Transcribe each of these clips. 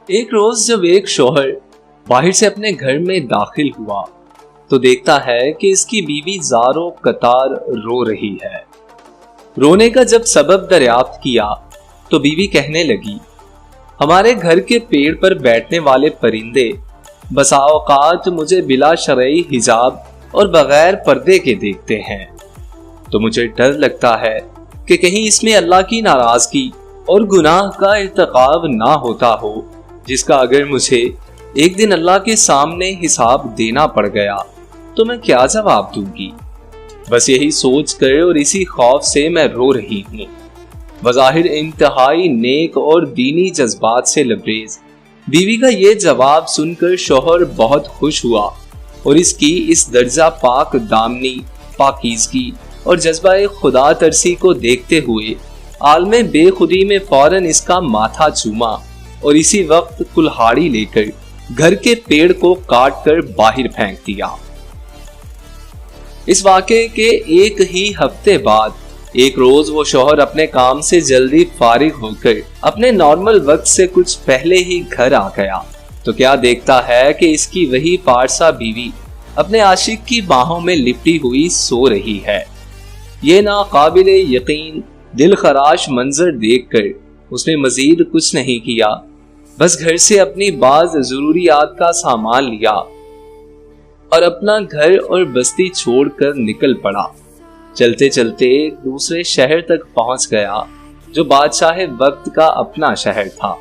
ایک روز جب ایک شوہر باہر سے اپنے گھر میں داخل ہوا تو دیکھتا ہے کہ اس کی بیوی زاروں قطار رو رہی ہے۔ رونے کا جب سبب دریافت کیا تو بیوی کہنے لگی، ہمارے گھر کے پیڑ پر بیٹھنے والے پرندے بسا اوقات مجھے بلا شرعی حجاب اور بغیر پردے کے دیکھتے ہیں، تو مجھے ڈر لگتا ہے کہ کہیں اس میں اللہ کی ناراضگی اور گناہ کا ارتکاب نہ ہوتا ہو، جس کا اگر مجھے ایک دن اللہ کے سامنے حساب دینا پڑ گیا تو میں کیا جواب دوں گی؟ بس یہی سوچ کر اور اسی خوف سے میں رو رہی ہوں۔ بظاہر انتہائی نیک اور دینی جذبات سے لبریز بیوی کا یہ جواب سن کر شوہر بہت خوش ہوا اور اس کی اس درجہ پاک دامنی، پاکیزگی اور جذبہ خدا ترسی کو دیکھتے ہوئے عالم بے خودی میں فوراً اس کا ماتھا چوما اور اسی وقت کلہاڑی لے کر گھر کے پیڑ کو کاٹ کر باہر پھینک دیا۔ اس واقعے کے ایک ہی ہفتے بعد ایک روز وہ شوہر اپنے کام سے جلدی فارغ ہو کر اپنے نارمل وقت سے کچھ پہلے ہی گھر آ گیا تو کیا دیکھتا ہے کہ اس کی وہی پارسا بیوی اپنے عاشق کی باہوں میں لپٹی ہوئی سو رہی ہے۔ یہ ناقابل یقین دل خراش منظر دیکھ کر اس نے مزید کچھ نہیں کیا، بس گھر سے اپنی بعض ضروریات کا سامان لیا اور اپنا گھر اور بستی چھوڑ کر نکل پڑا۔ چلتے چلتے ایک دوسرے شہر تک پہنچ گیا جو بادشاہ وقت کا اپنا شہر تھا۔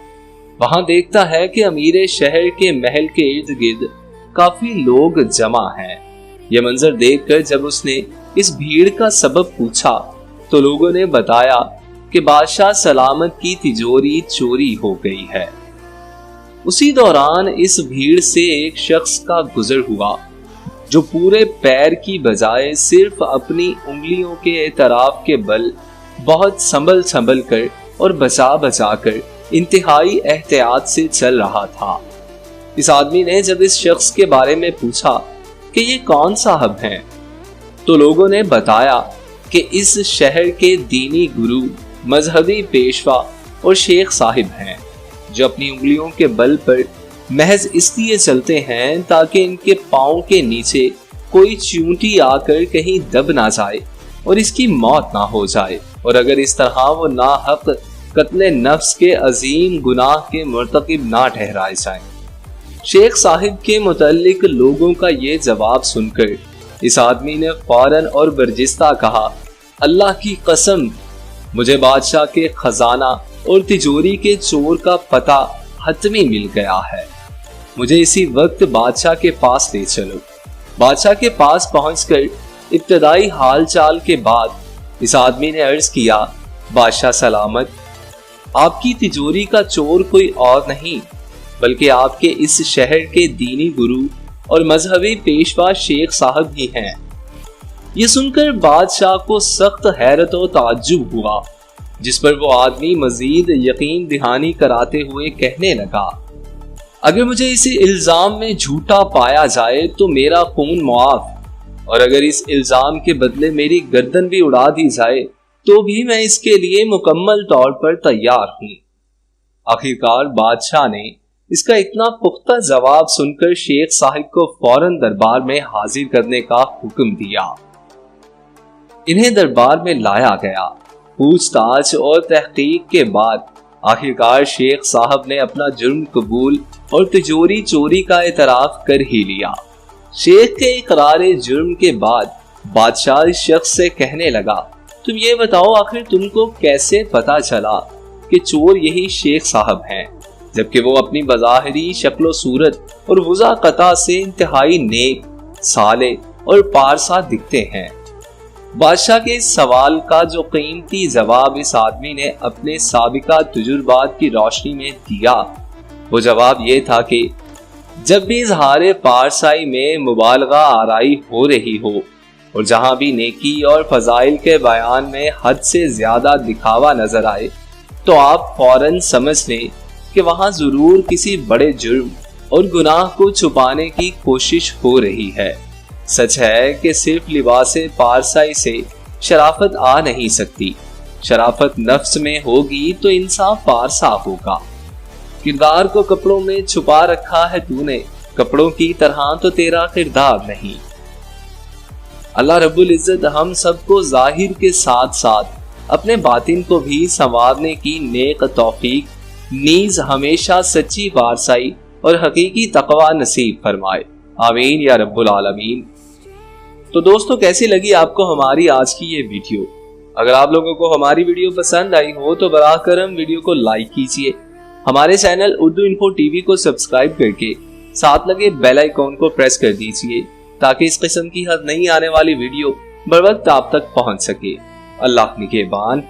وہاں دیکھتا ہے کہ امیر شہر کے محل کے ارد گرد کافی لوگ جمع ہیں۔ یہ منظر دیکھ کر جب اس نے اس بھیڑ کا سبب پوچھا تو لوگوں نے بتایا کہ بادشاہ سلامت کی تجوری چوری ہو گئی ہے۔ اسی دوران اس بھیڑ سے ایک شخص کا گزر ہوا جو پورے پیر کی بجائے صرف اپنی انگلیوں کے اعتراف کے بل بہت سنبھل کر اور بچا بچا کر انتہائی احتیاط سے چل رہا تھا۔ اس آدمی نے جب اس شخص کے بارے میں پوچھا کہ یہ کون صاحب ہیں تو لوگوں نے بتایا کہ اس شہر کے دینی گرو، مذہبی پیشوا اور شیخ صاحب ہیں جو اپنی انگلیوں کے بل پر محض اس لیے چلتے ہیں تاکہ ان کے پاؤں کے نیچے کوئی چیونٹی آ کر کہیں دب نہ جائے اور اس کی موت نہ ہو جائے، اور اگر اس طرح وہ ناحق قتل نفس کے عظیم گناہ کے مرتکب نہ ٹھہرائے جائیں۔ شیخ صاحب کے متعلق لوگوں کا یہ جواب سن کر اس آدمی نے فوراً اور برجستہ کہا، اللہ کی قسم، مجھے بادشاہ کے خزانہ اور تجوری کے چور کا پتہ حتمی مل گیا ہے، مجھے اسی وقت بادشاہ کے پاس لے چلو۔ بادشاہ کے پاس پہنچ کر ابتدائی حال چال کے بعد اس آدمی نے عرض کیا، بادشاہ سلامت، آپ کی تجوری کا چور کوئی اور نہیں بلکہ آپ کے اس شہر کے دینی گرو اور مذہبی پیشوا شیخ صاحب ہی ہیں۔ یہ سن کر بادشاہ کو سخت حیرت و تعجب ہوا، جس پر وہ آدمی مزید یقین دہانی کراتے ہوئے کہنے لگا، اگر مجھے اسی الزام میں جھوٹا پایا جائے تو میرا خون معاف، اور اگر اس الزام کے بدلے میری گردن بھی اڑا دی جائے تو بھی میں اس کے لیے مکمل طور پر تیار ہوں۔ آخرکار بادشاہ نے اس کا اتنا پختہ جواب سن کر شیخ صاحب کو فوراً دربار میں حاضر کرنے کا حکم دیا۔ انہیں دربار میں لایا گیا۔ پوچھ تاچھ اور تحقیق کے بعد آخرکار شیخ صاحب نے اپنا جرم قبول اور تجوری چوری کا اعتراف کر ہی لیا۔ شیخ کے اقرار جرم کے بعد بادشاہ اس شخص سے کہنے لگا، تم یہ بتاؤ آخر تم کو کیسے پتا چلا کہ چور یہی شیخ صاحب ہیں، جبکہ وہ اپنی بظاہری شکل و صورت اور وضاحت سے انتہائی نیک، صالح اور پارسا دکھتے ہیں؟ بادشاہ کے اس سوال کا جو قیمتی جواب اس آدمی نے اپنے سابقہ تجربات کی روشنی میں دیا، وہ جواب یہ تھا کہ جب بھی اظہار پارسائی میں مبالغہ آرائی ہو رہی ہو اور جہاں بھی نیکی اور فضائل کے بیان میں حد سے زیادہ دکھاوا نظر آئے تو آپ فوراً سمجھ لیں کہ وہاں ضرور کسی بڑے جرم اور گناہ کو چھپانے کی کوشش ہو رہی ہے۔ سچ ہے کہ صرف لباس پارسائی سے شرافت آ نہیں سکتی، شرافت نفس میں ہوگی تو انسان پارسا ہوگا۔ کردار کو کپڑوں میں چھپا رکھا ہے تو نے، کپڑوں کی طرح تو تیرا کردار نہیں۔ اللہ رب العزت ہم سب کو ظاہر کے ساتھ ساتھ اپنے باطن کو بھی سنوارنے کی نیک توفیق نیز ہمیشہ سچی وارسائی اور حقیقی تقوی نصیب فرمائے، آمین یا رب العالمین۔ تو دوستو، کیسی لگی آپ کو ہماری آج کی یہ ویڈیو؟ اگر آپ لوگوں کو ہماری ویڈیو پسند آئی ہو تو براہ کرم ویڈیو کو لائک کیجیے، ہمارے channel Urdu info T V کو سبسکرائب کر کے ساتھ لگے بیل آئیکن کو پریس کر دیجیے تاکہ اس قسم کی ہر نئی آنے والی ویڈیو بر وقت آپ تک پہنچ سکے۔ اللہ نگہبان۔